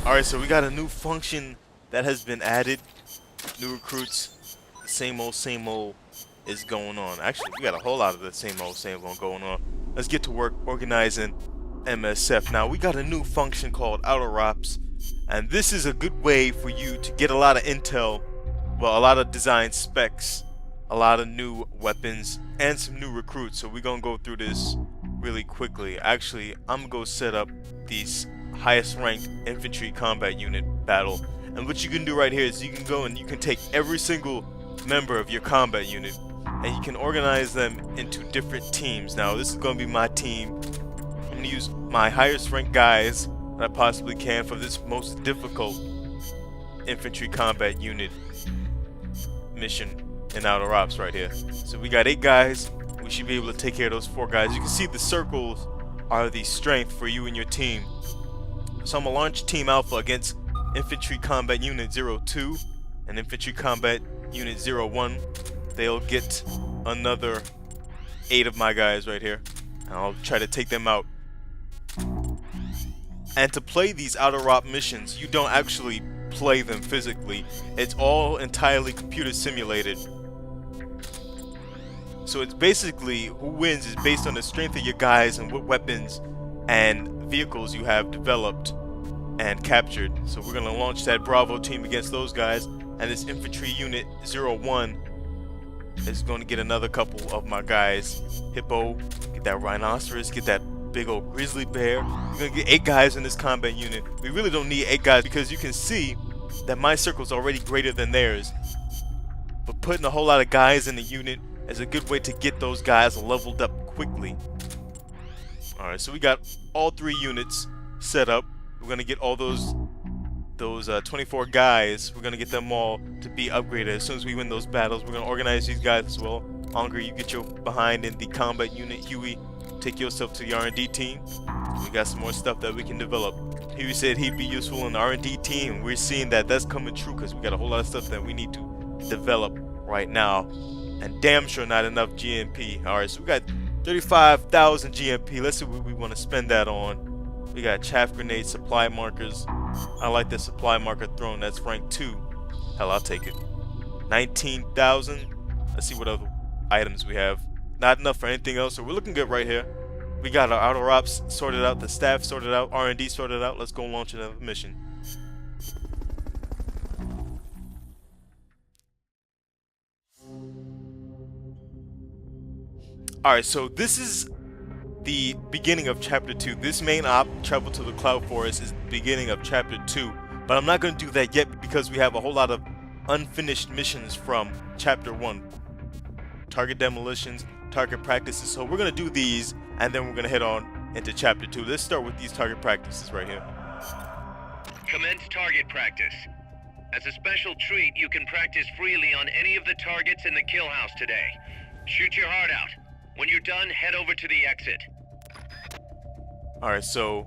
Alright, so we got a new function that has been added. New recruits. The same old is going on. Actually, we got a whole lot of the same old going on. Let's get to work organizing MSF. Now, we got a new function called outer ops. And this is a good way for you to get a lot of intel. Well, a lot of design specs. A lot of new weapons. And some new recruits. So we're going to go through this really quickly. Actually, I'm going to go set up these highest ranked infantry combat unit battle. And what you can do right here is you can go and you can take every single member of your combat unit and you can organize them into different teams. Now this is going to be my team. I'm going to use my highest ranked guys that I possibly can for this most difficult infantry combat unit mission in outer ops right here. So we got 8 guys. We should be able to take care of those 4 guys. You can see the circles are the strength for you and your team. So I'm going to launch Team Alpha against Infantry Combat Unit 02 and Infantry Combat Unit 01. They'll get another 8 of my guys right here. And I'll try to take them out. And to play these outer op missions, you don't actually play them physically. It's all entirely computer simulated. So it's basically who wins is based on the strength of your guys and what weapons and vehicles you have developed and captured. So we're going to launch that Bravo team against those guys, and this infantry unit 01 is going to get another couple of my guys. Hippo, get that rhinoceros, get that big old grizzly bear. We're going to get 8 guys in this combat unit. We really don't need 8 guys because you can see that my circle's already greater than theirs. But putting a whole lot of guys in the unit is a good way to get those guys leveled up quickly. Alright, so we got all 3 units set up. We're going to get all those 24 guys. We're going to get them all to be upgraded as soon as we win those battles. We're going to organize these guys as well. Onger, you get your behind in the combat unit. Huey, take yourself to the R&D team. We got some more stuff that we can develop. Huey said he'd be useful in the R&D team. We're seeing that that's coming true because we got a whole lot of stuff that we need to develop right now. And damn sure not enough GMP. Alright, so we got 35,000 GMP. Let's see what we want to spend that on. We got chaff grenade supply markers. I like the supply marker throne. That's rank 2. Hell, I'll take it. 19,000. Let's see what other items we have. Not enough for anything else, so we're looking good right here. We got our outer ops sorted out, the staff sorted out, R&D sorted out. Let's go launch another mission. Alright, so this is the beginning of chapter 2. This main op, travel to the cloud forest, is the beginning of chapter 2. But I'm not going to do that yet because we have a whole lot of unfinished missions from chapter 1. Target demolitions, target practices. So we're going to do these and then we're going to head on into chapter 2. Let's start with these target practices right here. Commence target practice. As a special treat, you can practice freely on any of the targets in the kill house today. Shoot your heart out. When you're done, head over to the exit. Alright, so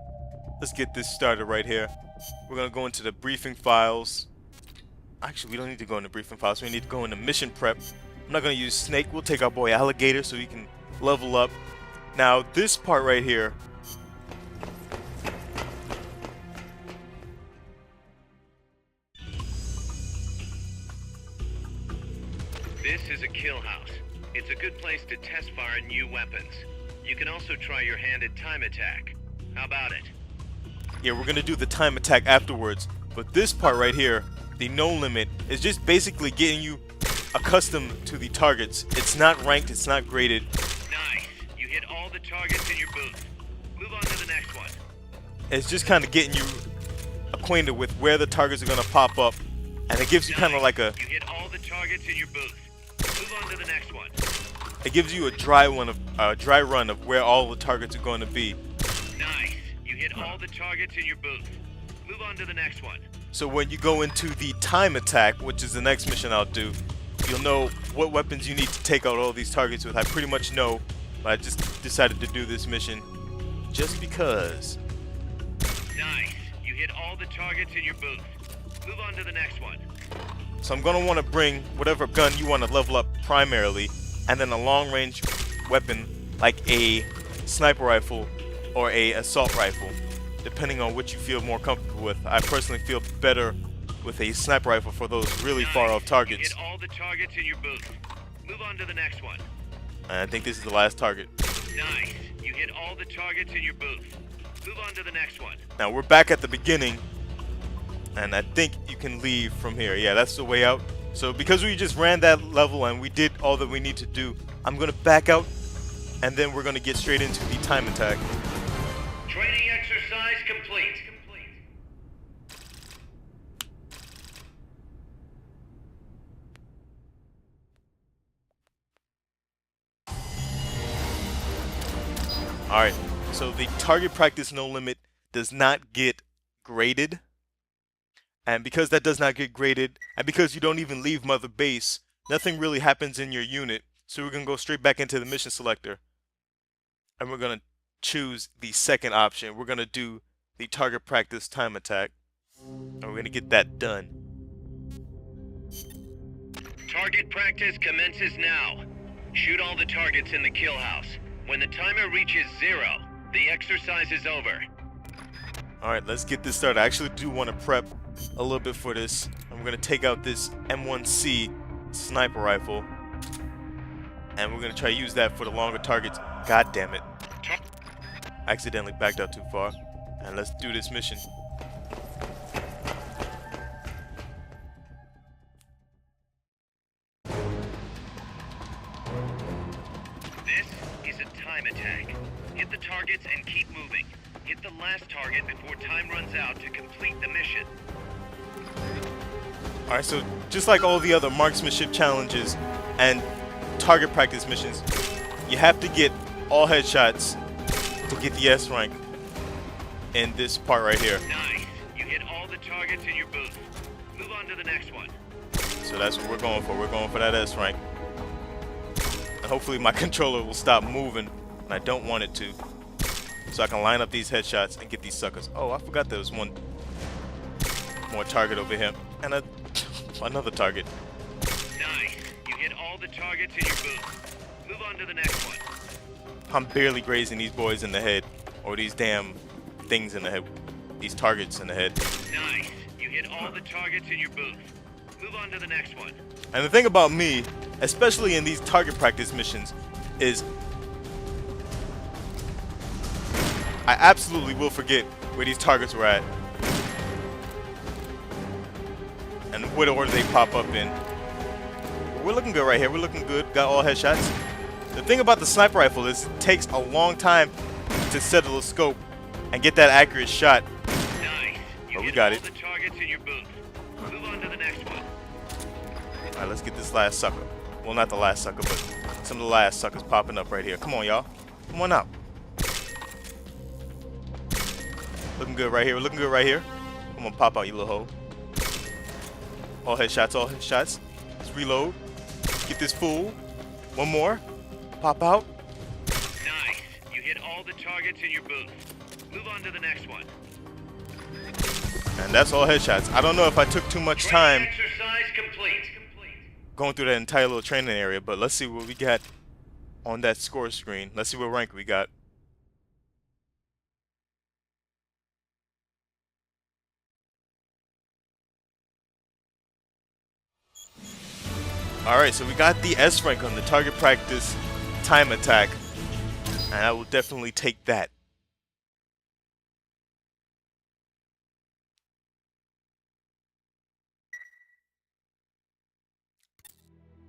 let's get this started right here. We're going to go into the briefing files. Actually, we don't need to go into briefing files. We need to go into mission prep. I'm not going to use Snake. We'll take our boy Alligator so he can level up. Now, this part right here. This is a kill house. It's a good place to test fire new weapons. You can also try your hand at time attack. How about it? Yeah, we're gonna do the time attack afterwards. But this part right here, the no limit, is just basically getting you accustomed to the targets. It's not ranked, it's not graded. Nice. You hit all the targets in your booth. Move on to the next one. It's just kind of getting you acquainted with where the targets are gonna pop up. And it gives you kind of like a... You hit all the targets in your booth. Move on to the next one. It gives you a dry run of where all the targets are going to be. Nice. You hit all the targets in your booth. Move on to the next one. So when you go into the time attack, which is the next mission I'll do, you'll know what weapons you need to take out all these targets with. I pretty much know, but I just decided to do this mission just because. Nice. You hit all the targets in your booth. Move on to the next one. So I'm going to want to bring whatever gun you want to level up primarily, and then a long-range weapon like a sniper rifle or a assault rifle. depending on what you feel more comfortable with. I personally feel better with a sniper rifle for those really far off targets. You hit all the targets in your booth. Move on to the next one. And I think this is the last target. Nice. You hit all the targets in your booth. Move on to the next one. Now we're back at the beginning, and I think you can leave from here. Yeah, that's the way out. So because we just ran that level and we did all that we need to do, I'm gonna back out, and then we're gonna get straight into the time attack. Training exercise complete. Alright, so the target practice no limit does not get graded. And because that does not get graded, and because you don't even leave Mother Base, nothing really happens in your unit. So we're going to go straight back into the mission selector. And we're going to choose the second option. We're going to do the target practice time attack. And we're going to get that done. Target practice commences now. Shoot all the targets in the kill house. When the timer reaches 0, the exercise is over. Alright, let's get this started. I actually do want to prep a little bit for this. I'm going to take out this M1C sniper rifle. And we're going to try to use that for the longer targets. God damn it. I accidentally backed out too far. And let's do this mission. This is a time attack. Hit the targets and keep moving. Hit the last target before time runs out to complete the mission. Alright, so just like all the other marksmanship challenges and target practice missions, you have to get all headshots to get the S rank in this part right here. Nice. You hit all the targets in your booth. Move on to the next one. So that's what we're going for. We're going for that S rank. And hopefully my controller will stop moving, and I don't want it to. So I can line up these headshots and get these suckers. Oh, I forgot there was one more target over here. And another target. Nice. You hit all the targets in your booth. Move on to the next one. I'm barely grazing these boys in the head. Or these damn things in the head. These targets in the head. Nice. You hit all the targets in your booth. Move on to the next one. And the thing about me, especially in these target practice missions, is I absolutely will forget where these targets were at. And what order they pop up in. But we're looking good right here. We're looking good. Got all headshots. The thing about the sniper rifle is it takes a long time to settle the scope and get that accurate shot. Nice. You But we hit got all it. the targets in your booth. Move on to the next one. Alright, let's get this last sucker. Well, not the last sucker, but some of the last suckers popping up right here. Come on, y'all. Come on out. Looking good right here. We're looking good right here. I'm gonna pop out, you little hoe. All headshots, all headshots. Let's reload. Get this fool. One more. Pop out. Nice. You hit all the targets in your booth. Move on to the next one. And that's all headshots. I don't know if I took too much time Training exercise complete. going through that entire little training area, but let's see what we got on that score screen. Let's see what rank we got. Alright, so we got the S rank on the target practice time attack, and I will definitely take that.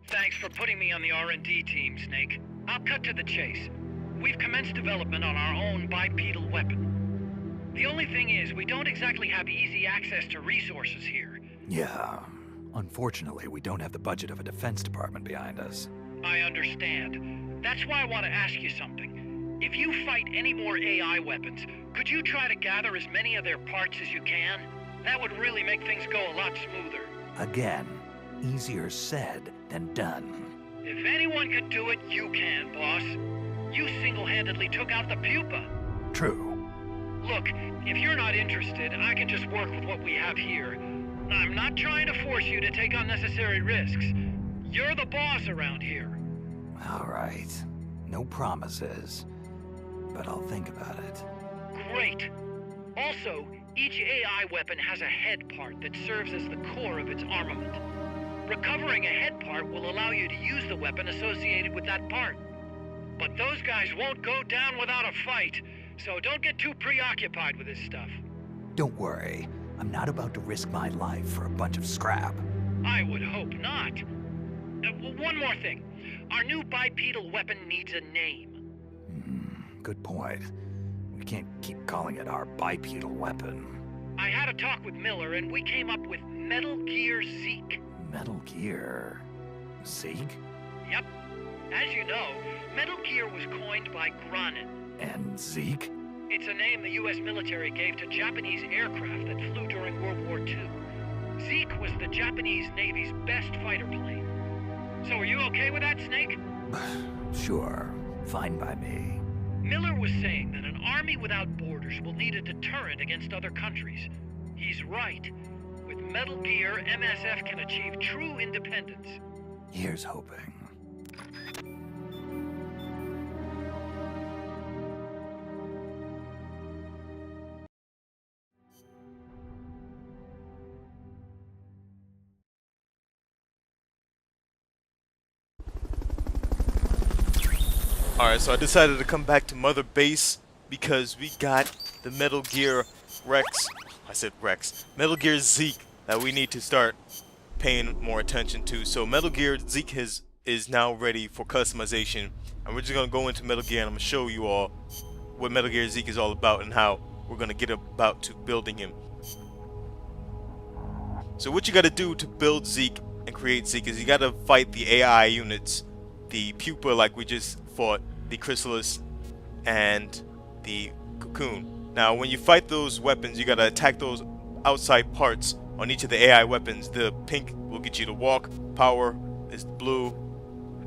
Thanks for putting me on the R&D team, Snake. I'll cut to the chase. We've commenced development on our own bipedal weapon. The only thing is, we don't exactly have easy access to resources here. Yeah. Unfortunately, we don't have the budget of a defense department behind us. I understand. That's why I want to ask you something. If you fight any more AI weapons, could you try to gather as many of their parts as you can? That would really make things go a lot smoother. Again, easier said than done. If anyone could do it, you can, boss. You single-handedly took out the pupa. True. Look, if you're not interested, I can just work with what we have here. I'm not trying to force you to take unnecessary risks. You're the boss around here. All right. No promises. But I'll think about it. Great. Also, each AI weapon has a head part that serves as the core of its armament. Recovering a head part will allow you to use the weapon associated with that part. But those guys won't go down without a fight, so don't get too preoccupied with this stuff. Don't worry. I'm not about to risk my life for a bunch of scrap. I would hope not. One more thing. Our new bipedal weapon needs a name. Good point. We can't keep calling it our bipedal weapon. I had a talk with Miller, and we came up with Metal Gear Zeke. Metal Gear... Zeke? Yep. As you know, Metal Gear was coined by Granin. And Zeke? It's a name the U.S. military gave to Japanese aircraft that flew during World War II. Zeke was the Japanese Navy's best fighter plane. So are you okay with that, Snake? Sure. Fine by me. Miller was saying that an army without borders will need a deterrent against other countries. He's right. With Metal Gear, MSF can achieve true independence. Here's hoping. Alright, so I decided to come back to Mother Base because we got the Metal Gear Metal Gear Zeke that we need to start paying more attention to. So Metal Gear Zeke is now ready for customization, and we're just going to go into Metal Gear and I'm going to show you all what Metal Gear Zeke is all about and how we're going to get about to building him. So what you got to do to build Zeke and create Zeke is you got to fight the AI units, the Pupa like we just fought, the Chrysalis, and the Cocoon. Now when you fight those weapons, you gotta attack those outside parts on each of the AI weapons. The pink will get you to walk, power is blue,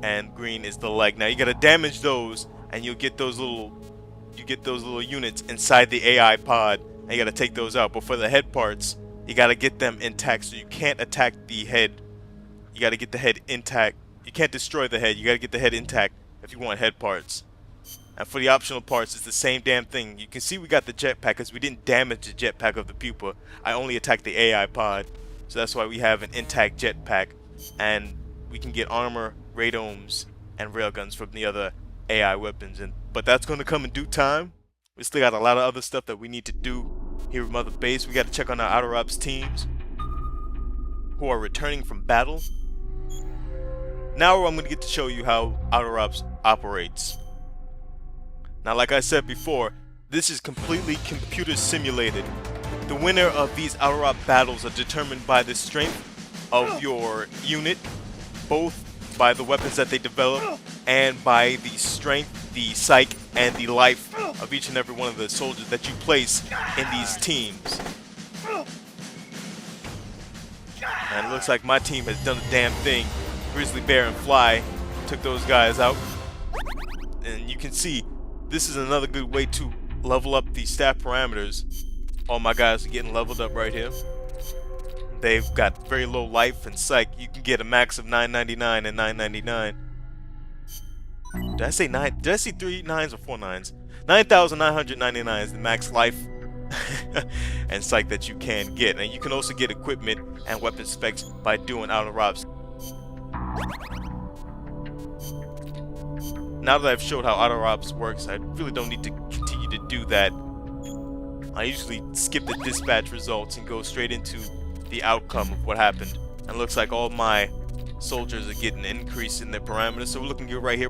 and green is the leg. Now you gotta damage those and you'll get those little units inside the AI pod, and you gotta take those out. But for the head parts, you gotta get them intact, so you can't attack the head. You gotta get the head intact. You can't destroy the head, you gotta get the head intact if you want head parts. And for the optional parts, it's the same damn thing. You can see we got the jetpack because we didn't damage the jetpack of the Pupa. I only attacked the AI pod. So that's why we have an intact jetpack. And we can get armor, radomes, and railguns from the other AI weapons. But that's going to come in due time. We still got a lot of other stuff that we need to do here at Mother Base. We got to check on our Outer Ops teams who are returning from battle. Now I'm going to get to show you how Outer Ops operates. Now like I said before, this is completely computer simulated. The winner of these Outer Ops battles are determined by the strength of your unit, both by the weapons that they develop and by the strength, the psych, and the life of each and every one of the soldiers that you place in these teams. And it looks like my team has done a damn thing. Grizzly Bear and Fly took those guys out, and you can see this is another good way to level up the staff parameters. All my guys are getting leveled up right here. They've got very low life and psych. You can get a max of 999 and 999. Did I say 9? Did I see 3 9s or 4 9s? 9,999 is the max life and psych that you can get. And you can also get equipment and weapon specs by doing Outer Ops. Now that I've showed how Outer Ops works, I really don't need to continue to do that. I usually skip the dispatch results and go straight into the outcome of what happened. And it looks like all my soldiers are getting an increase in their parameters, so we're looking good right here.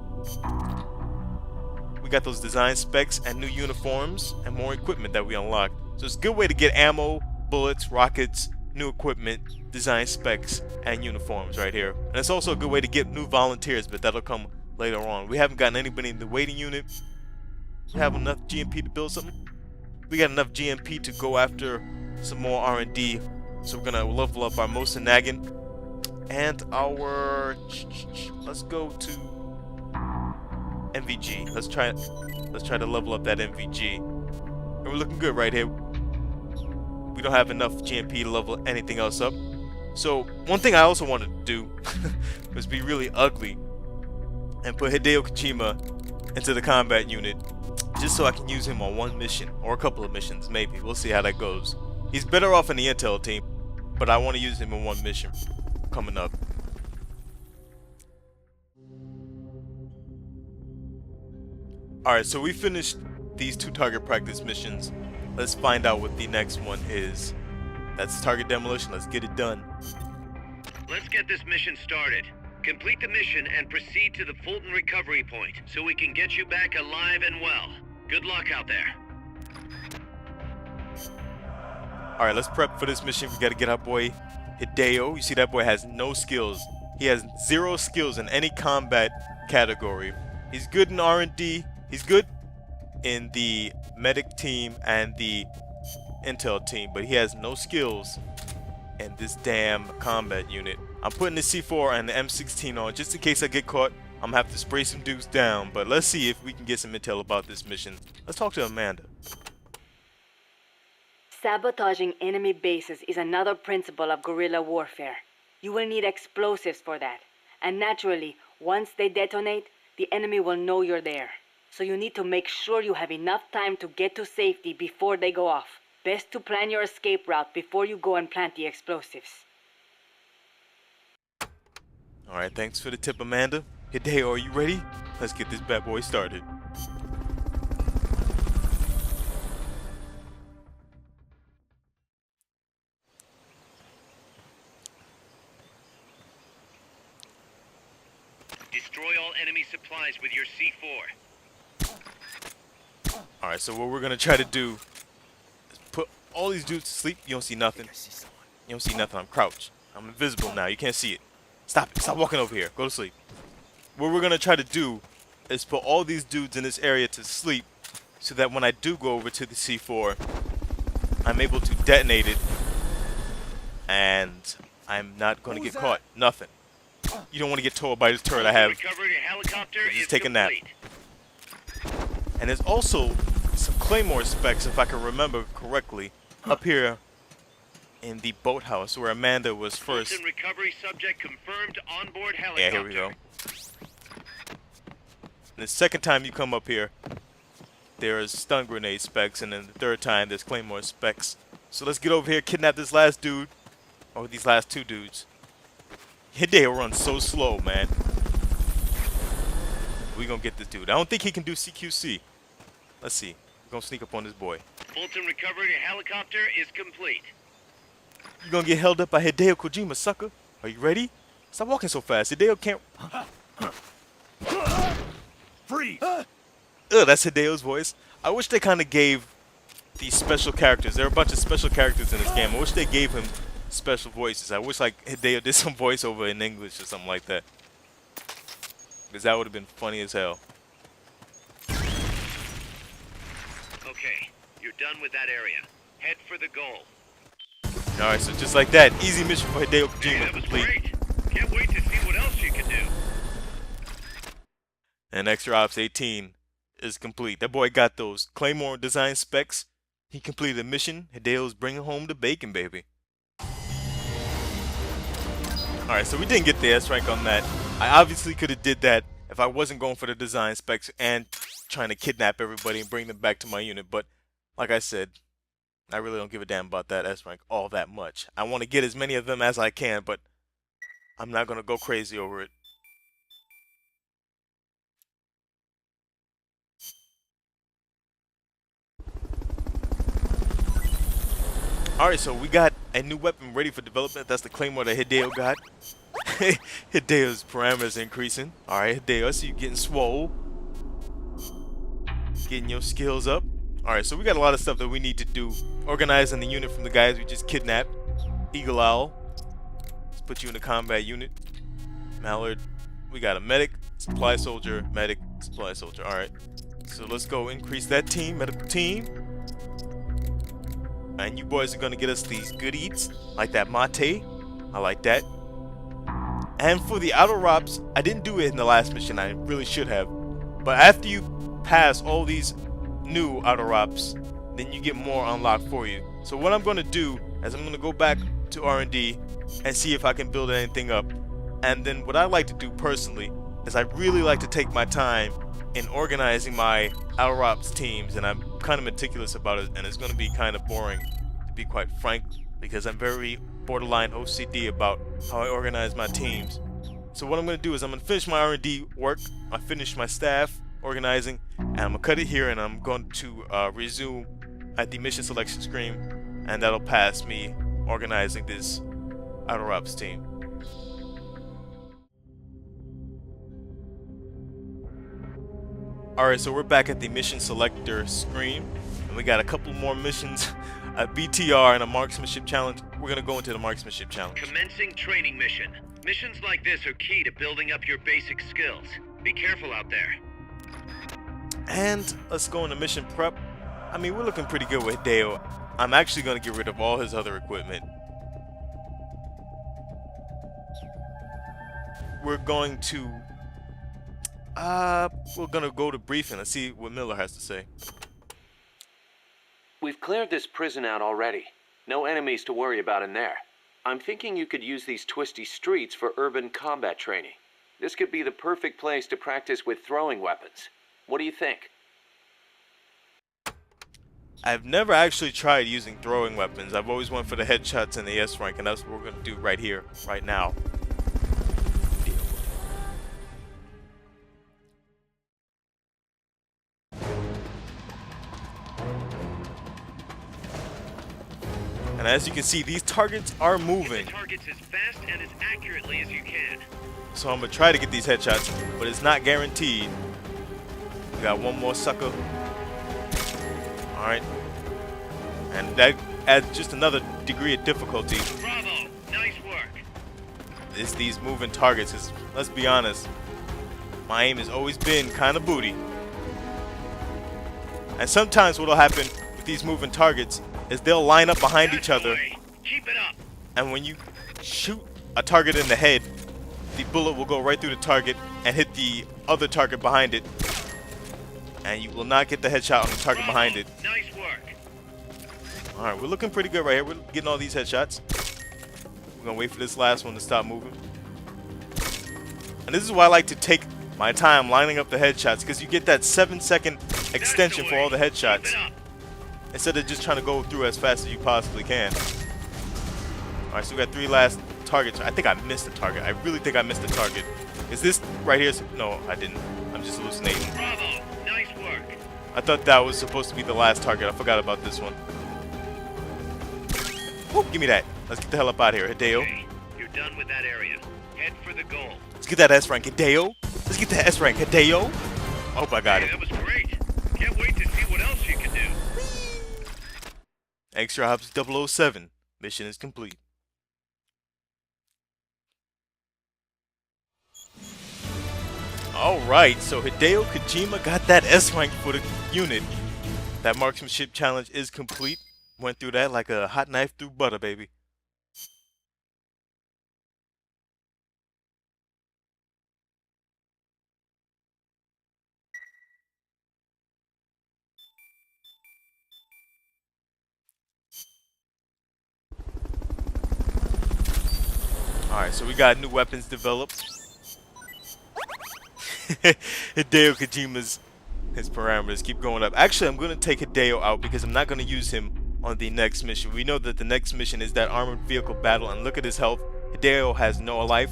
We got those design specs and new uniforms and more equipment that we unlocked. So it's a good way to get ammo, bullets, rockets, new equipment, design specs, and uniforms right here. And it's also a good way to get new volunteers, but that'll come later on. We haven't gotten anybody in the waiting unit. We have enough GMP to build something. We got enough GMP to go after some more R&D. So we're gonna level up our Mosin and our. Let's go to MVG. Let's try to level up that MVG. And we're looking good right here. We don't have enough GMP to level anything else up. So one thing I also wanted to do was be really ugly and put Hideo Kojima into the combat unit just so I can use him on one mission or a couple of missions, maybe. We'll see how that goes. He's better off in the intel team, but I want to use him in one mission coming up. Alright, so we finished these 2 target practice missions. Let's find out what the next one is. That's target demolition. Let's get it done. Let's get this mission started. Complete the mission and proceed to the Fulton recovery point so we can get you back alive and well. Good luck out there. Alright, let's prep for this mission. We gotta get our boy Hideo. You see that boy has no skills. He has 0 skills in any combat category. He's good in R&D. He's good in the medic team and the intel team, but he has no skills in this damn combat unit. I'm putting the C4 and the M16 on just in case I get caught. I'm gonna have to spray some dudes down, but let's see if we can get some intel about this mission. Let's talk to Amanda. Sabotaging enemy bases is another principle of guerrilla warfare. You will need explosives for that. And naturally, once they detonate, the enemy will know you're there. So you need to make sure you have enough time to get to safety before they go off. Best to plan your escape route before you go and plant the explosives. Alright, thanks for the tip, Amanda. Hideo, are you ready? Let's get this bad boy started. Destroy all enemy supplies with your C4. Alright, so what we're gonna try to do is put all these dudes to sleep. You don't see nothing. You don't see nothing. I'm crouched. I'm invisible now. You can't see it. Stop it. Stop walking over here. Go to sleep. What we're gonna try to do is put all these dudes in this area to sleep so that when I do go over to the C4, I'm able to detonate it and I'm not gonna get caught. Nothing. You don't want to get towed by this turret I have. Recovery helicopter Just is take a nap. complete. And there's also some claymore specs, if I can remember correctly, up here in the boathouse where Amanda was first. Fulton recovery subject confirmed onboard helicopter. Yeah, here we go. And the second time you come up here, there's stun grenade specs, and then the third time there's claymore specs. So let's get over here, kidnap this last dude, or these last 2 dudes. Hideo runs so slow, man. We gonna get this dude. I don't think he can do CQC. Let's see. We're gonna sneak up on this boy. Fulton recovery helicopter is complete. You gonna get held up by Hideo Kojima, sucker. Are you ready? Stop walking so fast. Hideo can't. Freeze! That's Hideo's voice. I wish they kind of gave these special characters. There are a bunch of special characters in this game. I wish they gave him special voices. I wish like Hideo did some voiceover in English or something like that. Because that would have been funny as hell. Okay, you're done with that area. Head for the goal. Alright, so just like that, easy mission for Hideo Hey, Kojima that was complete. great. Can't wait to see what else you can do. And Extra Ops 18 is complete. That boy got those Claymore design specs. He completed the mission. Hideo's bringing home the bacon, baby. Alright, so we didn't get the S rank on that. I obviously could have did that if I wasn't going for the design specs and trying to kidnap everybody and bring them back to my unit. But like I said, I really don't give a damn about that S rank all that much. I want to get as many of them as I can, but I'm not going to go crazy over it. Alright, so we got a new weapon ready for development. That's the Claymore that Hideo got. Hideo's parameters increasing. Alright, Hideo, I see you getting swole. Getting your skills up. Alright, so we got a lot of stuff that we need to do. Organizing the unit from the guys we just kidnapped. Eagle Owl. Let's put you in the combat unit. Mallard. We got a medic, supply soldier, medic, supply soldier. Alright. So let's go increase that team, medical team. And you boys are gonna get us these good eats, like that mate. I like that. And for the outer ROPS, I didn't do it in the last mission. I really should have. But after you pass all these new outer ROPS, then you get more unlocked for you. So what I'm gonna do is I'm gonna go back to R&D and see if I can build anything up. And then what I like to do personally is I really like to take my time in organizing my outer ops teams, and I'm kind of meticulous about it, and it's going to be kind of boring, to be quite frank, because I'm very borderline OCD about how I organize my teams. So what I'm going to do is I'm going to finish my R&D work, I finish my staff organizing, and I'm going to cut it here, and I'm going to resume at the mission selection screen, and that'll pass me organizing this outer ops team. Alright, so we're back at the mission selector screen, and we got a couple more missions, a BTR and a marksmanship challenge. We're going to go into the marksmanship challenge. Commencing training mission. Missions like this are key to building up your basic skills. Be careful out there. And let's go into mission prep. I mean, we're looking pretty good with Hideo. I'm actually going to get rid of all his other equipment. We're going to go to briefing. Let's see what Miller has to say. We've cleared this prison out already. No enemies to worry about in there. I'm thinking you could use these twisty streets for urban combat training. This could be the perfect place to practice with throwing weapons. What do you think? I've never actually tried using throwing weapons. I've always went for the headshots and the S rank, and that's what we're going to do right here, right now. And as you can see, these targets are moving. Hit the targets as fast and as accurately as you can. So I'm going to try to get these headshots, but it's not guaranteed. We got one more sucker. Alright. And that adds just another degree of difficulty. Bravo! Nice work. It's these moving targets. Let's be honest, my aim has always been kind of booty. And sometimes what'll happen with these moving targets is they'll line up behind each other. Keep it up. And when you shoot a target in the head, the bullet will go right through the target and hit the other target behind it. And you will not get the headshot on the target behind it. Nice work. Alright, we're looking pretty good right here. We're getting all these headshots. We're going to wait for this last one to stop moving. And this is why I like to take my time lining up the headshots, because you get that 7-second extension for all the headshots, instead of just trying to go through as fast as you possibly can. Alright, so we got 3 last targets. I think I missed a target. I really think I missed a target. Is this right here? No, I didn't. I'm just hallucinating. Bravo! Nice work. I thought that was supposed to be the last target. I forgot about this one. Whoop, give me that. Let's get the hell up out of here, Hideo. Okay, you're done with that area. Head for the goal. Let's get that S rank, Hideo. Let's get that S rank, Hideo. I hope I got Hey, it. that was great. Can't wait to see what else you can do. Extra Ops 007. Mission is complete. Alright, so Hideo Kojima got that S rank for the unit. That marksmanship challenge is complete. Went through that like a hot knife through butter, baby. Alright, so we got new weapons developed. Hideo Kojima's his parameters keep going up. Actually, I'm going to take Hideo out because I'm not going to use him on the next mission. We know that the next mission is that armored vehicle battle, and look at his health. Hideo has no life.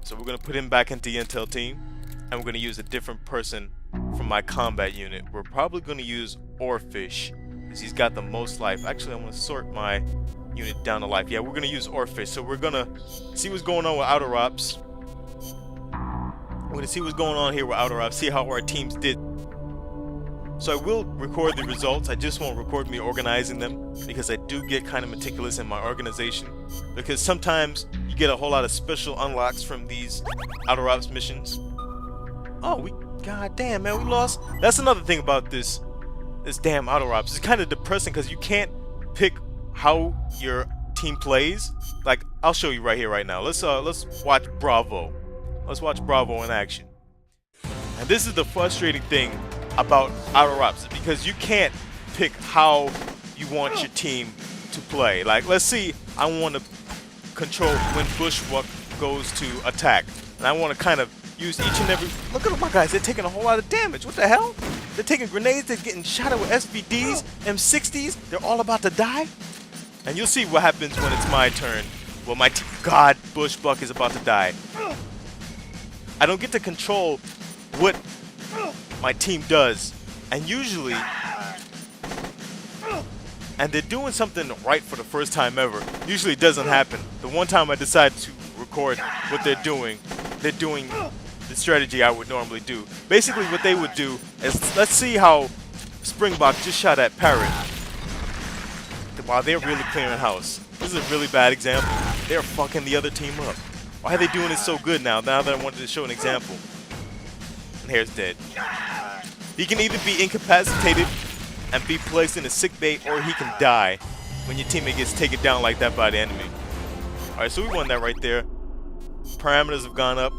So we're going to put him back into the intel team, and we're going to use a different person from my combat unit. We're probably going to use Oarfish because he's got the most life. Actually, I'm going to sort my unit down to life. Yeah, we're going to use Oarfish. So we're going to see what's going on with outer ops. We're going to see what's going on here with outer ops, see how our teams did. So I will record the results. I just won't record me organizing them because I do get kind of meticulous in my organization. Because sometimes you get a whole lot of special unlocks from these outer ops missions. Oh, god damn, man, we lost. That's another thing about this damn outer ops. It's kind of depressing because you can't pick how your team plays. Like, I'll show you right here, right now. Let's watch Bravo. Let's watch Bravo in action. And this is the frustrating thing about outer ops, because you can't pick how you want your team to play. Like, let's see, I want to control when Bushwalk goes to attack, and I want to kind of use each and every... Look at my guys, they're taking a whole lot of damage. What the hell? They're taking grenades, they're getting shot at with SVDs, M60s. They're all about to die. And you'll see what happens when it's my turn. Well, my God, Bushbuck is about to die. I don't get to control what my team does. And usually... And they're doing something right for the first time ever. Usually it doesn't happen. The one time I decide to record what they're doing the strategy I would normally do. Basically what they would do is, let's see how Springbok just shot at Parrot while they're really clearing house. This is a really bad example. They're fucking the other team up. Why are they doing it so good now that I wanted to show an example? And Hare's dead. He can either be incapacitated and be placed in a sick bay, or he can die when your teammate gets taken down like that by the enemy. Alright, so we won that right there. Parameters have gone up.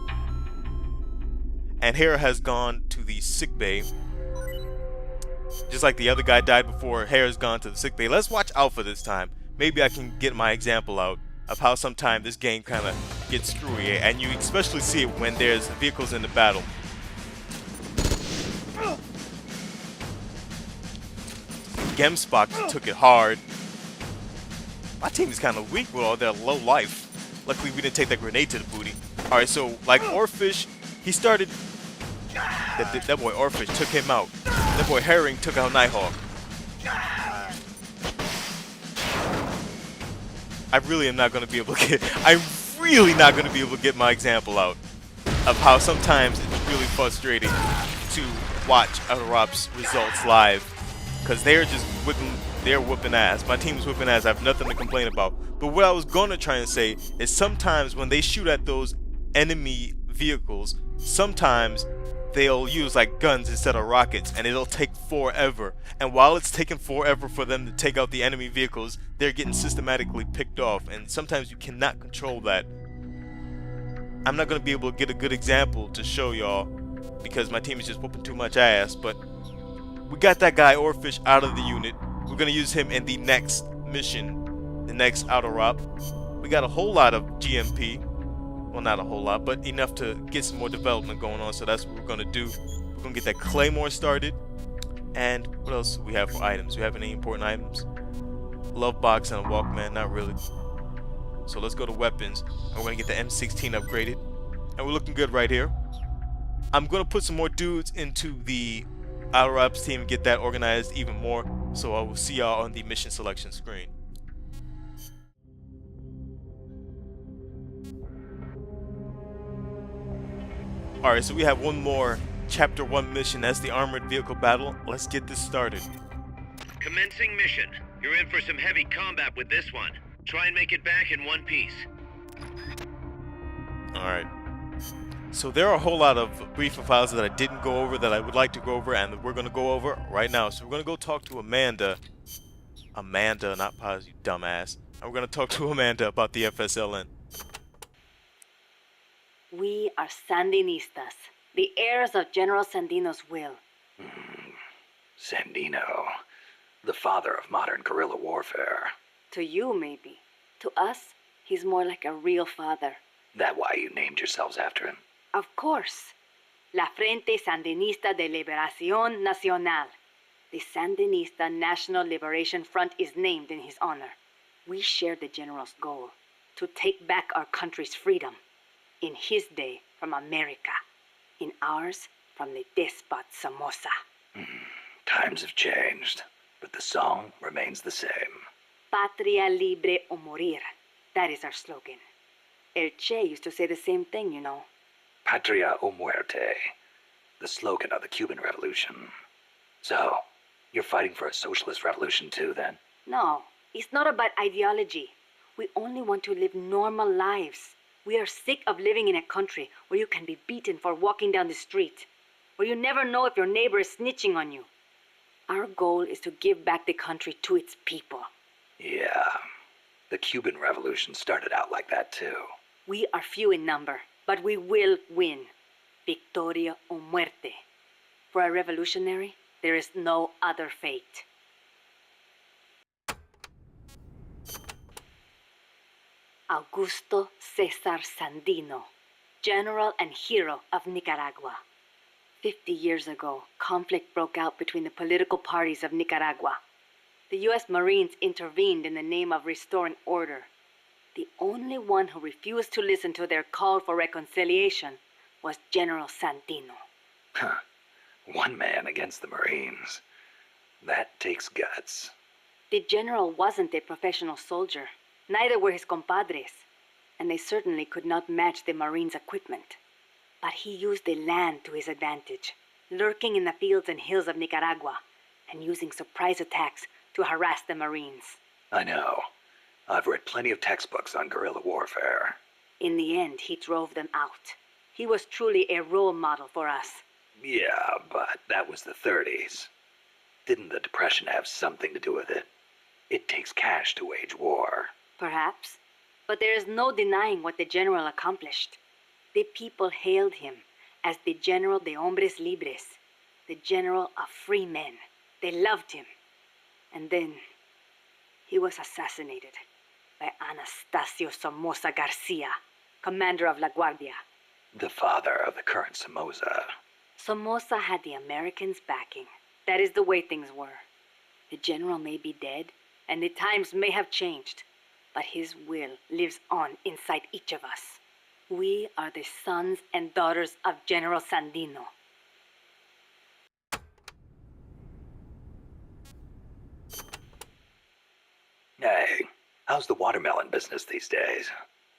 And Hare has gone to the sick bay. Just like the other guy died before, Hare's gone to the sick bay. Let's watch Alpha this time. Maybe I can get my example out of how sometimes this game kind of gets screwy. And you especially see it when there's vehicles in the battle. Gemspock took it hard. My team is kind of weak with all their low life. Luckily, we didn't take that grenade to the booty. Alright, so, like Orfish, he started... That boy Orfish took him out. That boy Herring took out Nighthawk. I really am not going to be able to get... I'm really not going to be able to get my example out of how sometimes it's really frustrating to watch Autorop's results live. Because they're just whooping ass. My team's whooping ass. I have nothing to complain about. But what I was going to try and say is sometimes when they shoot at those enemy vehicles, sometimes they'll use like guns instead of rockets, and it'll take forever. And while it's taking forever for them to take out the enemy vehicles, they're getting systematically picked off. And sometimes you cannot control that. I'm not going to be able to get a good example to show y'all because my team is just whooping too much ass, but we got that guy Orfish out of the unit. We're going to use him in the next mission, the next Autorop. We got a whole lot of GMP. Well, not a whole lot, but enough to get some more development going on, so that's what we're going to do. We're going to get that Claymore started. And what else do we have for items? Do we have any important items? Love box and a Walkman, not really. So let's go to weapons. And we're going to get the M16 upgraded. And we're looking good right here. I'm going to put some more dudes into the Outer Ops team and get that organized even more. So I will see y'all on the mission selection screen. Alright, so we have one more Chapter 1 mission. That's the Armored Vehicle Battle. Let's get this started. Commencing mission. You're in for some heavy combat with this one. Try and make it back in one piece. Alright. So there are a whole lot of briefing files that I didn't go over that I would like to go over, and we're going to go over right now. So we're going to go talk to Amanda. Amanda, not Paz, you dumbass. And we're going to talk to Amanda about the FSLN. We are Sandinistas, the heirs of General Sandino's will. Sandino, the father of modern guerrilla warfare. To you, maybe. To us, he's more like a real father. That why you named yourselves after him? Of course. La Frente Sandinista de Liberación Nacional. The Sandinista National Liberation Front is named in his honor. We share the general's goal, to take back our country's freedom. In his day, from America. In ours, from the despot Somoza. Times have changed, but the song remains the same. Patria libre o morir. That is our slogan. El Che used to say the same thing, you know. Patria o muerte, the slogan of the Cuban Revolution. So, you're fighting for a socialist revolution too, then? No, it's not about ideology. We only want to live normal lives. We are sick of living in a country where you can be beaten for walking down the street, where you never know if your neighbor is snitching on you. Our goal is to give back the country to its people. Yeah, the Cuban Revolution started out like that too. We are few in number, but we will win. Victoria o muerte. For a revolutionary, there is no other fate. Augusto Cesar Sandino, general and hero of Nicaragua. 50 years ago, conflict broke out between the political parties of Nicaragua. The U.S. Marines intervened in the name of restoring order. The only one who refused to listen to their call for reconciliation was General Sandino. Huh. One man against the Marines. That takes guts. The general wasn't a professional soldier. Neither were his compadres. And they certainly could not match the Marines' equipment. But he used the land to his advantage, lurking in the fields and hills of Nicaragua, and using surprise attacks to harass the Marines. I know. I've read plenty of textbooks on guerrilla warfare. In the end, he drove them out. He was truly a role model for us. Yeah, but that was the 30s. Didn't the Depression have something to do with it? It takes cash to wage war. Perhaps. But there is no denying what the general accomplished. The people hailed him as the General de Hombres Libres, the General of Free Men. They loved him. And then he was assassinated by Anastasio Somoza Garcia, commander of La Guardia. The father of the current Somoza. Somoza had the Americans' backing. That is the way things were. The general may be dead, and the times may have changed, but his will lives on inside each of us. We are the sons and daughters of General Sandino. Hey, how's the watermelon business these days?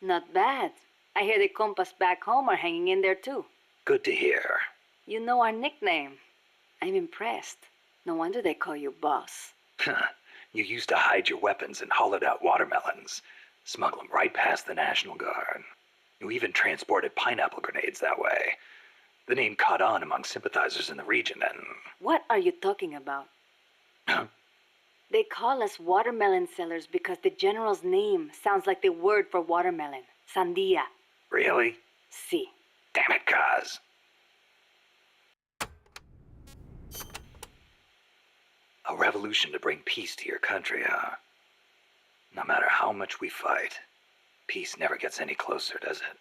Not bad. I hear the compas back home are hanging in there too. Good to hear. You know our nickname. I'm impressed. No wonder they call you boss. You used to hide your weapons in hollowed out watermelons, smuggle them right past the National Guard. You even transported pineapple grenades that way. The name caught on among sympathizers in the region and... What are you talking about? Huh? They call us watermelon sellers because the general's name sounds like the word for watermelon. Sandia. Really? Si. Damn it, Kaz. A revolution to bring peace to your country, huh? No matter how much we fight, peace never gets any closer, does it?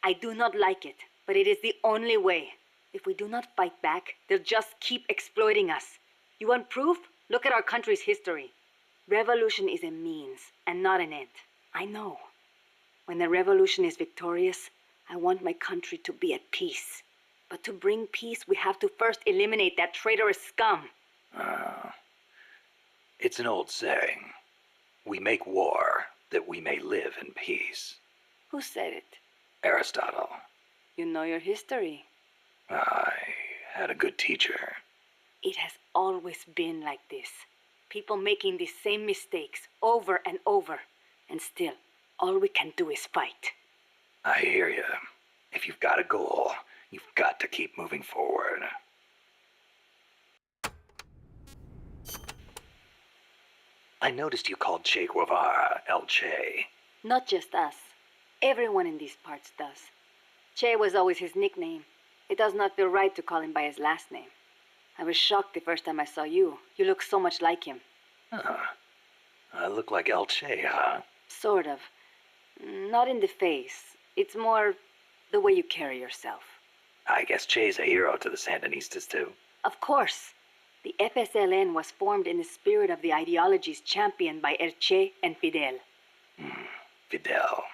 I do not like it, but it is the only way. If we do not fight back, they'll just keep exploiting us. You want proof? Look at our country's history. Revolution is a means and not an end. I know. When the revolution is victorious, I want my country to be at peace. But to bring peace, we have to first eliminate that traitorous scum. It's an old saying. We make war that we may live in peace. Who said it? Aristotle. You know your history. I had a good teacher. It has always been like this. People making the same mistakes over and over. And still, all we can do is fight. I hear you. If you've got a goal, you've got to keep moving forward. I noticed you called Che Guevara El Che. Not just us. Everyone in these parts does. Che was always his nickname. It does not feel right to call him by his last name. I was shocked the first time I saw you. You look so much like him. I look like El Che, huh? Sort of. Not in the face. It's more the way you carry yourself. I guess Che's a hero to the Sandinistas, too. Of course. The FSLN was formed in the spirit of the ideologies championed by El Che and Fidel. Fidel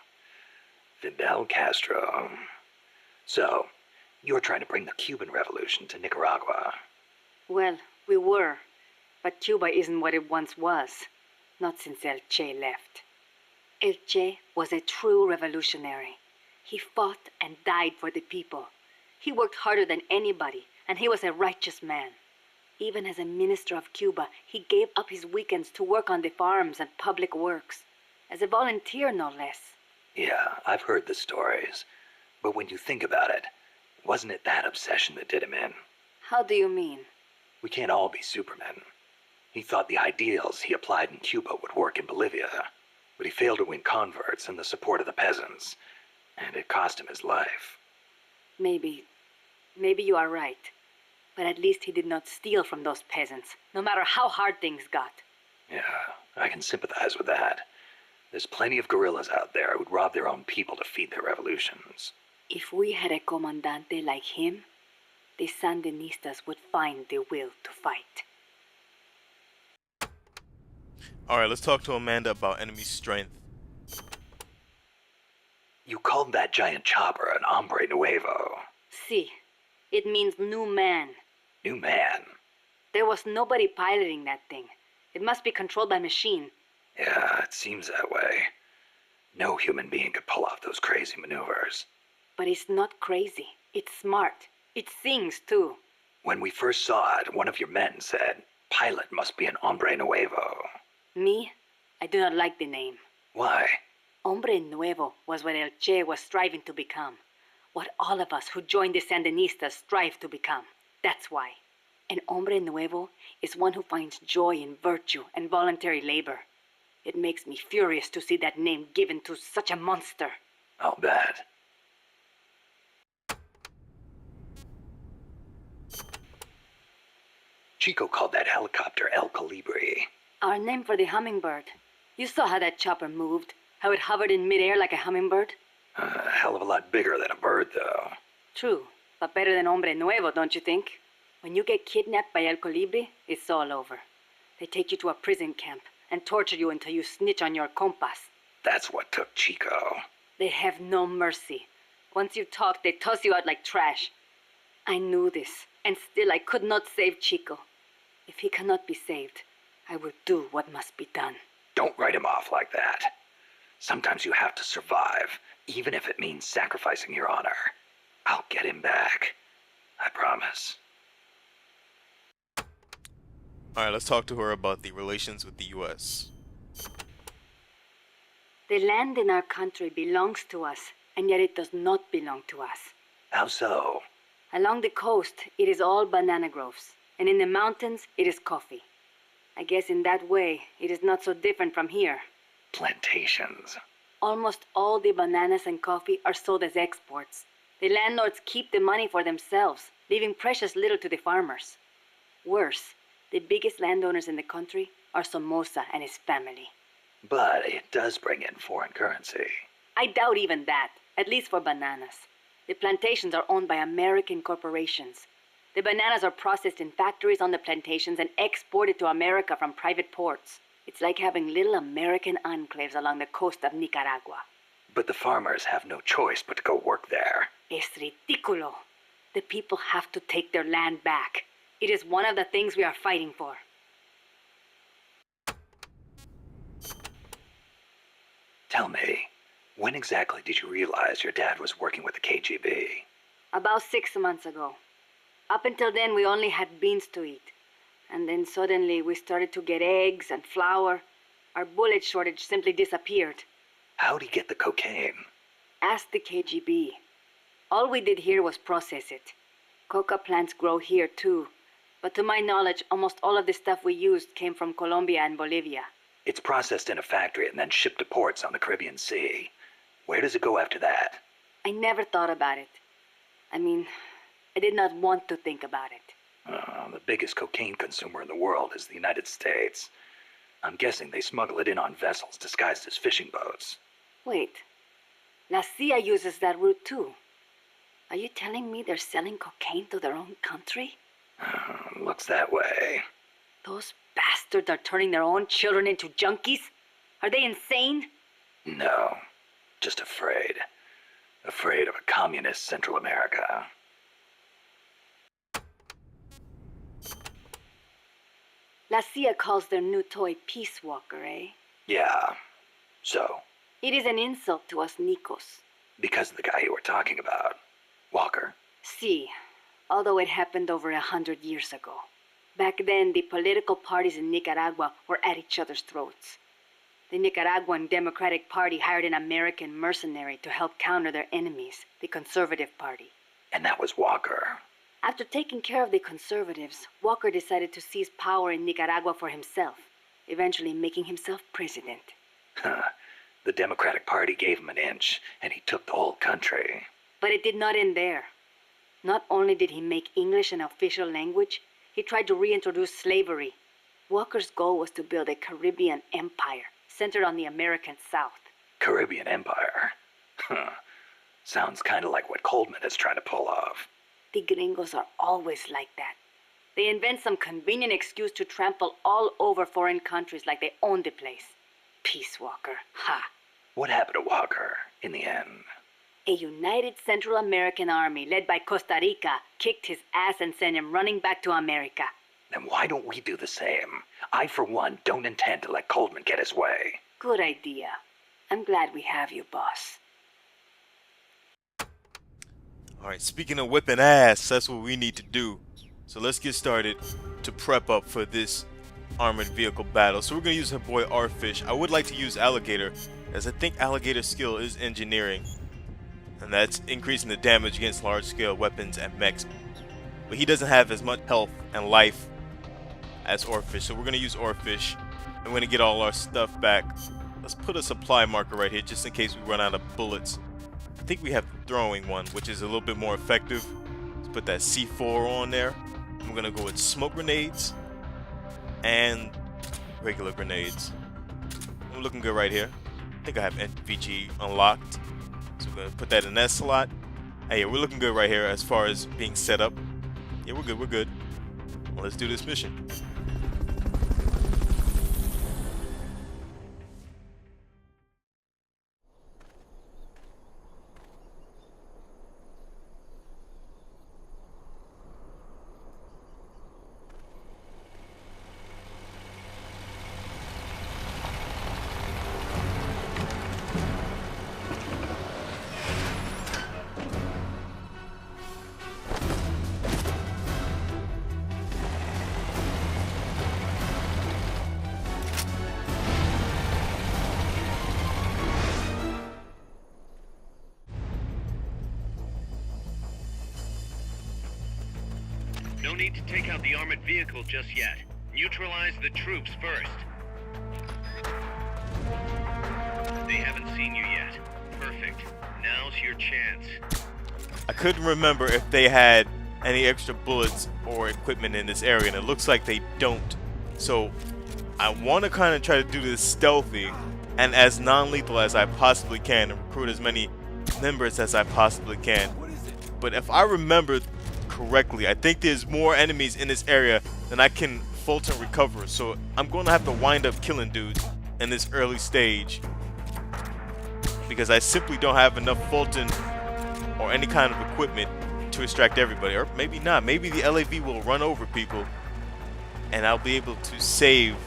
Castro. So, you're trying to bring the Cuban Revolution to Nicaragua. Well, we were. But Cuba isn't what it once was. Not since El Che left. El Che was a true revolutionary. He fought and died for the people. He worked harder than anybody, and he was a righteous man. Even as a minister of Cuba, he gave up his weekends to work on the farms and public works. As a volunteer, no less. Yeah, I've heard the stories. But when you think about it, wasn't it that obsession that did him in? How do you mean? We can't all be supermen. He thought the ideals he applied in Cuba would work in Bolivia. But he failed to win converts and the support of the peasants. And it cost him his life. Maybe you are right. But at least he did not steal from those peasants, no matter how hard things got. Yeah, I can sympathize with that. There's plenty of guerrillas out there who'd rob their own people to feed their revolutions. If we had a comandante like him, the Sandinistas would find the will to fight. Alright, let's talk to Amanda about enemy strength. You called that giant chopper an hombre nuevo. Si. It means new man. New man. There was nobody piloting that thing. It must be controlled by machine. Yeah, it seems that way. No human being could pull off those crazy maneuvers. But it's not crazy. It's smart. It sings, too. When we first saw it, one of your men said, "Pilot must be an hombre nuevo." Me? I do not like the name. Why? Hombre Nuevo was what El Che was striving to become. What all of us who joined the Sandinistas strive to become. That's why. An Hombre Nuevo is one who finds joy in virtue and voluntary labor. It makes me furious to see that name given to such a monster. I'll bet. Chico called that helicopter El Colibri. Our name for the hummingbird. You saw how that chopper moved, how it hovered in midair like a hummingbird? A hell of a lot bigger than a bird, though. True, but better than Hombre Nuevo, don't you think? When you get kidnapped by El Colibri, it's all over. They take you to a prison camp and torture you until you snitch on your compas. That's what took Chico. They have no mercy. Once you talk, they toss you out like trash. I knew this, and still I could not save Chico. If he cannot be saved, I will do what must be done. Don't write him off like that. Sometimes you have to survive, even if it means sacrificing your honor. I'll get him back. I promise. Alright, let's talk to her about the relations with the US. The land in our country belongs to us, and yet it does not belong to us. How so? Along the coast, it is all banana groves, and in the mountains, it is coffee. I guess in that way, it is not so different from here. Plantations. Almost all the bananas and coffee are sold as exports. The landlords keep the money for themselves, leaving precious little to the farmers. Worse, the biggest landowners in the country are Somoza and his family. But it does bring in foreign currency. I doubt even that, at least for bananas. The plantations are owned by American corporations. The bananas are processed in factories on the plantations and exported to America from private ports. It's like having little American enclaves along the coast of Nicaragua. But the farmers have no choice but to go work there. Es ridículo. The people have to take their land back. It is one of the things we are fighting for. Tell me, when exactly did you realize your dad was working with the KGB? About 6 months ago. Up until then, we only had beans to eat. And then suddenly we started to get eggs and flour. Our bullet shortage simply disappeared. How'd he get the cocaine? Ask the KGB. All we did here was process it. Coca plants grow here too. But to my knowledge, almost all of the stuff we used came from Colombia and Bolivia. It's processed in a factory and then shipped to ports on the Caribbean Sea. Where does it go after that? I never thought about it. I mean, I did not want to think about it. The biggest cocaine consumer in the world is the United States. I'm guessing they smuggle it in on vessels disguised as fishing boats. Wait. La CIA uses that route too. Are you telling me they're selling cocaine to their own country? Looks that way. Those bastards are turning their own children into junkies? Are they insane? No, just afraid. Afraid of a communist Central America. La CIA calls their new toy Peace Walker, eh? Yeah. So? It is an insult to us Nicos. Because of the guy you were talking about. Walker. Si, although it happened over 100 years ago. Back then, the political parties in Nicaragua were at each other's throats. The Nicaraguan Democratic Party hired an American mercenary to help counter their enemies, the Conservative Party. And that was Walker. After taking care of the conservatives, Walker decided to seize power in Nicaragua for himself, eventually making himself president. The Democratic Party gave him an inch, and he took the whole country. But it did not end there. Not only did he make English an official language, he tried to reintroduce slavery. Walker's goal was to build a Caribbean empire centered on the American South. Caribbean Empire? Sounds kinda like what Coldman is trying to pull off. The gringos are always like that. They invent some convenient excuse to trample all over foreign countries like they own the place. Peace Walker, ha! What happened to Walker, in the end? A united Central American army led by Costa Rica kicked his ass and sent him running back to America. Then why don't we do the same? I, for one, don't intend to let Coldman get his way. Good idea. I'm glad we have you, boss. Alright, speaking of whipping ass, that's what we need to do. So let's get started to prep up for this armored vehicle battle. So we're going to use our boy R-Fish. I would like to use Alligator, as I think Alligator's skill is engineering. And that's increasing the damage against large-scale weapons and mechs. But he doesn't have as much health and life as R-Fish. So we're going to use R-Fish. And we're going to get all our stuff back. Let's put a supply marker right here just in case we run out of bullets. I think we have the throwing one, which is a little bit more effective. Let's put that C4 on there. I'm going to go with smoke grenades and regular grenades. I'm looking good right here. I think I have NVG unlocked. So we're going to put that in that slot. Hey, we're looking good right here as far as being set up. Yeah, we're good, we're good. Well, let's do this mission. No need to take out the armored vehicle just yet. Neutralize the troops first. They haven't seen you yet. Perfect. Now's your chance. I couldn't remember if they had any extra bullets or equipment in this area, and it looks like they don't. So I want to kind of try to do this stealthy and as non-lethal as I possibly can and recruit as many members as I possibly can. But if I remember correctly, I think there's more enemies in this area than I can Fulton recover, so I'm going to have to wind up killing dudes in this early stage because I simply don't have enough Fulton or any kind of equipment to extract everybody. Or maybe not, maybe the LAV will run over people and I'll be able to save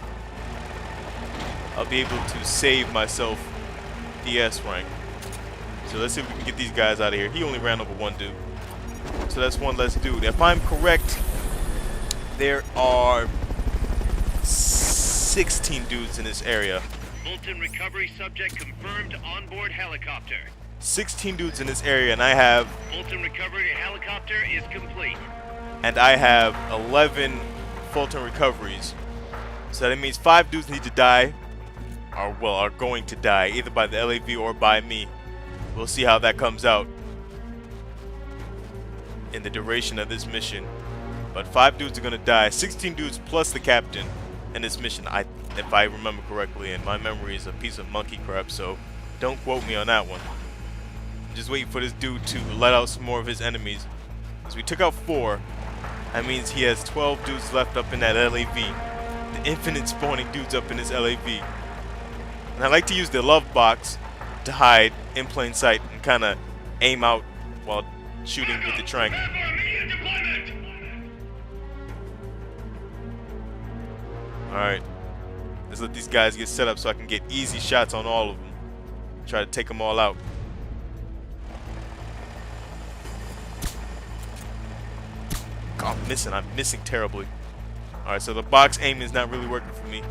myself the S rank. So let's see if we can get these guys out of here. He only ran over one dude, so that's one less dude. If I'm correct, there are 16 dudes in this area. Fulton recovery subject confirmed onboard helicopter. 16 dudes in this area, and I have Fulton recovery helicopter is complete. 11 Fulton recoveries. So that means 5 dudes need to die, are going to die, either by the LAV or by me. We'll see how that comes out in the duration of this mission. But 5 dudes are gonna die. 16 dudes plus the captain in this mission, if I remember correctly, and my memory is a piece of monkey crap, so don't quote me on that one. Just waiting for this dude to let out some more of his enemies. So we took out 4. That means he has 12 dudes left up in that LAV. The infinite spawning dudes up in his LAV. And I like to use the love box to hide in plain sight and kind of aim out while shooting with the trank. Alright, let's let these guys get set up so I can get easy shots on all of them. Try to take them all out. Oh, I'm missing terribly. Alright, so the box aim is not really working for me.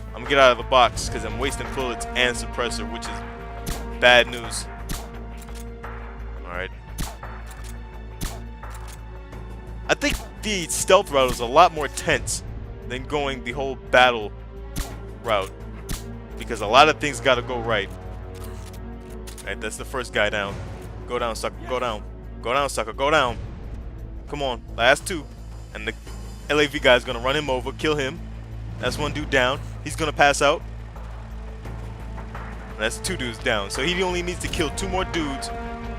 I'm gonna get out of the box because I'm wasting bullets and suppressor, which is bad news. Alright. I think the stealth route is a lot more tense than going the whole battle route, because a lot of things gotta go right. Alright, that's the first guy down. Go down, sucker, go down. Go down, sucker, go down. Come on, last 2. And the LAV guy's gonna run him over, kill him. That's 1 dude down. He's gonna pass out. And that's 2 dudes down. So he only needs to kill 2 more dudes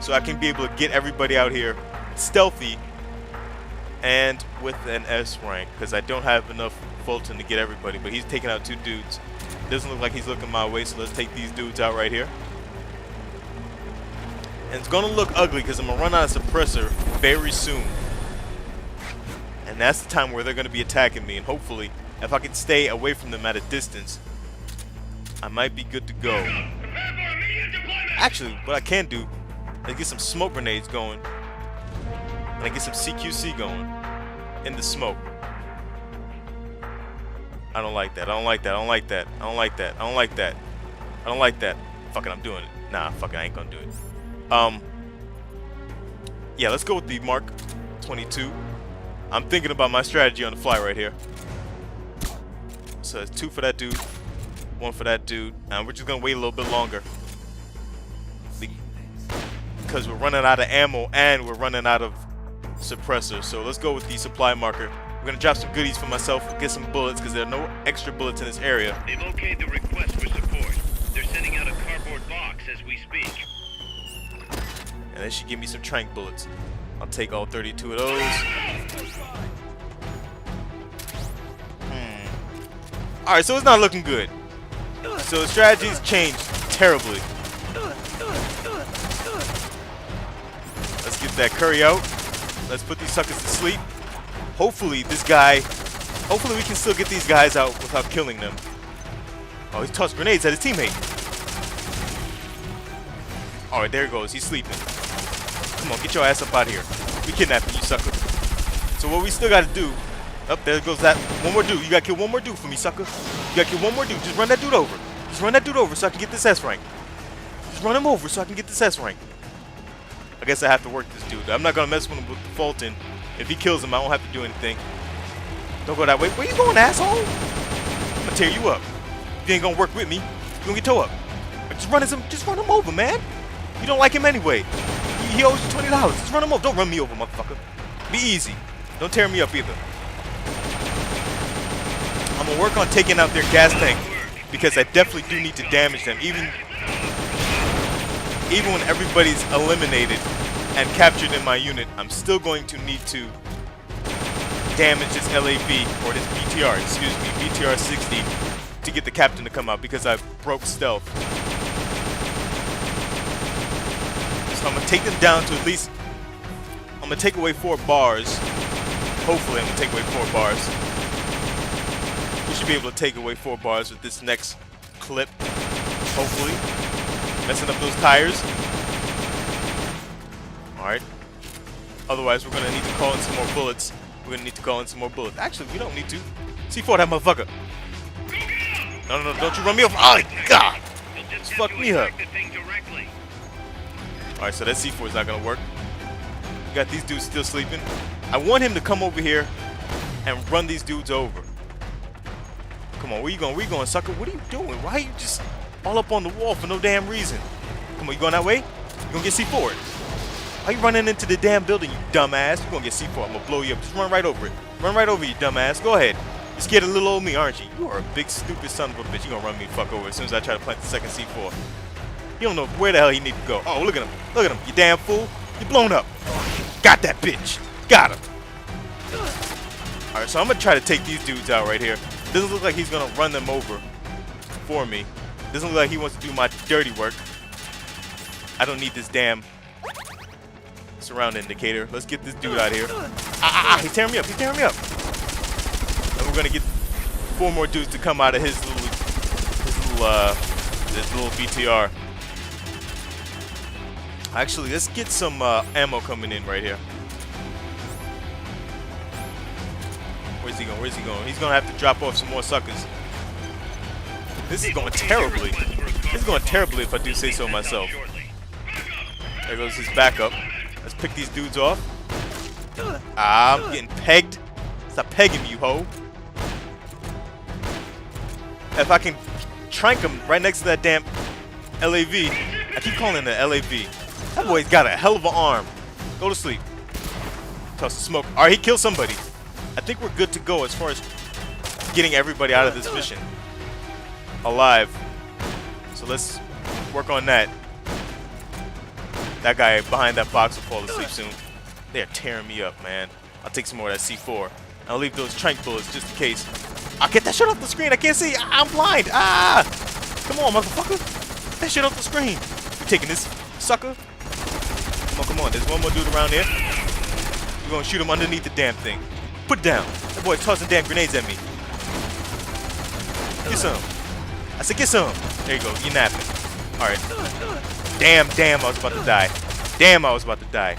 so I can be able to get everybody out here stealthy and with an S rank, because I don't have enough Fulton to get everybody, but he's taking out 2 dudes. Doesn't look like he's looking my way, so let's take these dudes out right here. And it's gonna look ugly because I'm gonna run out of suppressor very soon. And that's the time where they're gonna be attacking me, and hopefully, if I can stay away from them at a distance, I might be good to go. Actually, what I can do is get some smoke grenades going, and I get some CQC going in the smoke. I don't like that. I don't like that. I don't like that. I don't like that. I don't like that. I don't like that. Fuck it, I'm doing it. Nah, fuck it, I ain't gonna do it. Yeah, let's go with the Mark 22. I'm thinking about my strategy on the fly right here. So it's 2 for that dude, 1 for that dude, and we're just gonna wait a little bit longer because we're running out of ammo and we're running out of suppressor. So let's go with the supply marker. We're gonna drop some goodies for myself, get some bullets because there are no extra bullets in this area. They've okayed the request for support. They're sending out a cardboard box as we speak. And they should give me some tranq bullets. I'll take all 32 of those. Alright, so it's not looking good. So the strategy's changed terribly. Let's get that curry out. Let's put these suckers to sleep. Hopefully we can still get these guys out without killing them. Oh, he's tossed grenades at his teammate. Alright, there he goes. He's sleeping. Come on, get your ass up out of here. We kidnapping you, sucker. So what we still gotta do... Oh, there goes that. One more dude. You gotta kill one more dude for me, sucker. You gotta kill one more dude. Just run that dude over. Just run that dude over so I can get this S rank. Just run him over so I can get this S rank. I guess I have to work this dude. I'm not gonna mess with him with the Fulton. If he kills him, I don't have to do anything. Don't go that way. Where you going, asshole? I'm gonna tear you up. If you ain't gonna work with me, you gonna get towed up. Just run him over, man. You don't like him anyway. He owes you $20. Just run him over. Don't run me over, motherfucker. Be easy. Don't tear me up either. I'm gonna work on taking out their gas tank because I definitely do need to damage them. Even when everybody's eliminated and captured in my unit, I'm still going to need to damage this LAV, or this BTR, excuse me, BTR 60, to get the captain to come out because I broke stealth. So I'm gonna take them down to at least, I'm gonna take away 4 bars. Hopefully I'm gonna take away 4 bars. We should be able to take away 4 bars with this next clip. Hopefully. Messing up those tires. Alright. Otherwise, we're going to need to call in some more bullets. We're going to need to call in some more bullets. Actually, we don't need to. C4 that motherfucker. No, don't you run me off. Oh, God. Just fuck me up. Alright, so that C4 is not going to work. We got these dudes still sleeping. I want him to come over here and run these dudes over. Come on, where you going? Where you going, sucker? What are you doing? Why are you just all up on the wall for no damn reason? Come on, you going that way? You gonna get C4'd. Why you running into the damn building, you dumbass? You gonna get C4. I'm gonna blow you up. Just run right over it. Run right over, you dumbass. Go ahead. You're scared of little old me, aren't you? You are a big, stupid son of a bitch. You gonna run me the fuck over as soon as I try to plant the second C4. You don't know where the hell he need to go. Oh, look at him. Look at him. You damn fool. You blown up. Got that bitch. Got him. Alright, so I'm gonna try to take these dudes out right here. Doesn't look like he's gonna run them over for me. Doesn't look like he wants to do my dirty work. I don't need this damn surround indicator. Let's get this dude out of here. He's tearing me up. He's tearing me up. And we're gonna get 4 more dudes to come out of his little BTR. Actually, let's get some ammo coming in right here. Where's he going? Where's he going? He's gonna have to drop off some more suckers. This is going terribly. This is going terribly if I do say so myself. There goes his backup. Let's pick these dudes off. I'm getting pegged. Stop pegging me, you hoe. If I can trank him right next to that damn LAV. I keep calling it an LAV. That boy's got a hell of an arm. Go to sleep. Toss the smoke. Alright, he killed somebody. I think we're good to go as far as getting everybody out of this mission alive. So let's work on that. That guy behind that box will fall asleep soon. They're tearing me up, man. I'll take some more of that C4. I'll leave those trank bullets just in case. I'll get that shit off the screen. I can't see. I'm blind. Ah! Come on, motherfucker. Get that shit off the screen. You taking this, sucker? Come on. There's one more dude around here. We're gonna shoot him underneath the damn thing. Put it down. That boy tossing damn grenades at me. Get some. I said get some. There you go. You're napping. Alright. Damn, I was about to die. Damn, I was about to die.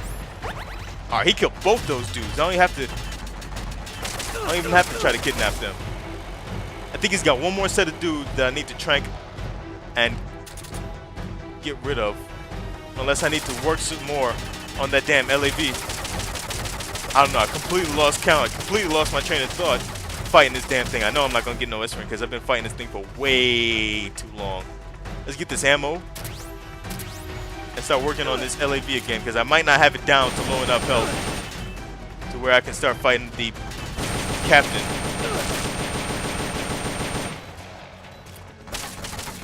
Alright, he killed both those dudes. I don't even have to try to kidnap them. I think he's got one more set of dudes that I need to trank and get rid of. Unless I need to work some more on that damn LAV. I don't know, I completely lost count. I completely lost my train of thought fighting this damn thing. I know I'm not going to get no S-rank because I've been fighting this thing for way too long. Let's get this ammo and start working on this LAV again because I might not have it down to low enough health to where I can start fighting the captain.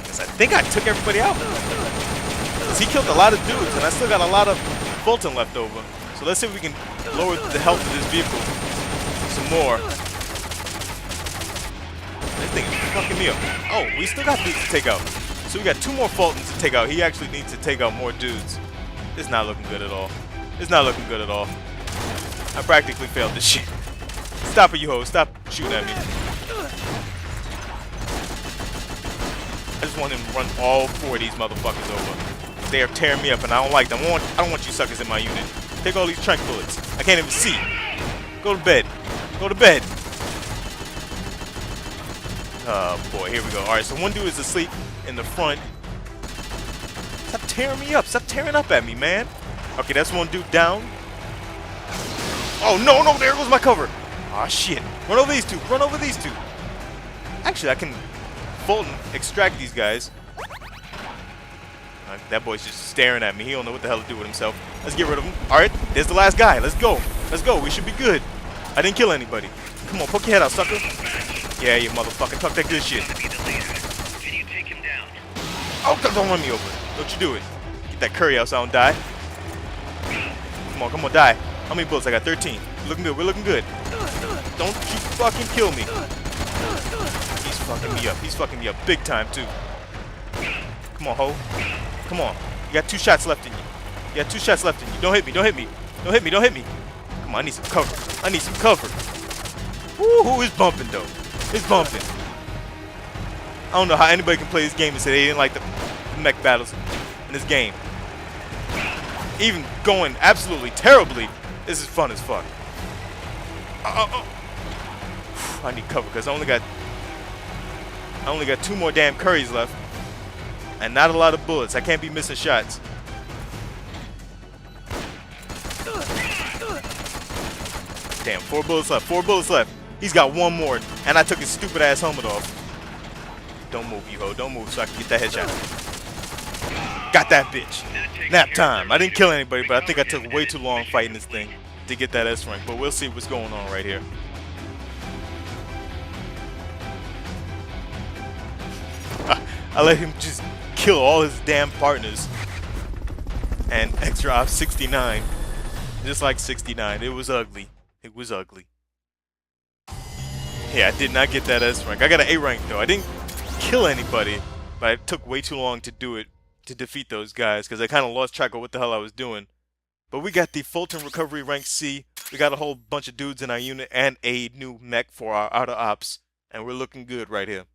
Because I think I took everybody out. Because he killed a lot of dudes and I still got a lot of Fulton left over. So let's see if we can lower the health of this vehicle some more. This thing is fucking me up. Oh, we still got dudes to take out. So we got 2 more Fultons to take out. He actually needs to take out more dudes. It's not looking good at all. It's not looking good at all. I practically failed this shit. Stop it, you hoes. Stop shooting at me. I just want him to run all 4 of these motherfuckers over. They are tearing me up and I don't like them. I don't want you suckers in my unit. Take all these trank bullets. I can't even see. Go to bed. Go to bed. Oh boy, here we go. Alright, so one dude is asleep in the front. Stop tearing me up. Stop tearing up at me, man. Okay, that's one dude down. Oh no, there goes my cover. Ah, shit. Run over these 2. Run over these 2. Actually, I can Fulton extract these guys. That boy's just staring at me. He don't know what the hell to do with himself. Let's get rid of him. Alright, there's the last guy. Let's go. Let's go. We should be good. I didn't kill anybody. Come on, poke your head out, sucker. Yeah, you motherfucker. Talk that good shit. Can you take him down? Oh, don't run me over. Don't you do it. Get that curry out so I don't die. Come on, die. How many bullets? I got 13. Looking good. We're looking good. Don't you fucking kill me. He's fucking me up. He's fucking me up big time, too. Come on, ho. Come on. You got 2 shots left in you. You got 2 shots left in you. Don't hit me. Don't hit me. Don't hit me. Don't hit me. Come on, I need some cover. I need some cover. Woo, it's bumping, though. It's bumping. I don't know how anybody can play this game and say they didn't like the mech battles in this game. Even going absolutely terribly, this is fun as fuck. I need cover because I only got 2 more damn curries left. And not a lot of bullets. I can't be missing shots. Damn, 4 bullets left. 4 bullets left. He's got 1 more. And I took his stupid ass helmet off. Don't move, you ho. Don't move so I can get that headshot. Got that bitch. Nap time. I didn't kill anybody, but I think I took way too long fighting this thing to get that S rank. But we'll see what's going on right here. I let him just kill all his damn partners. And extra off 69. Just like 69. It was ugly. It was ugly. Yeah, I did not get that S rank. I got an A rank though. I didn't kill anybody, but it took way too long to do it, to defeat those guys, because I kind of lost track of what the hell I was doing. But we got the Fulton Recovery rank C. We got a whole bunch of dudes in our unit and a new mech for our auto ops. And we're looking good right here.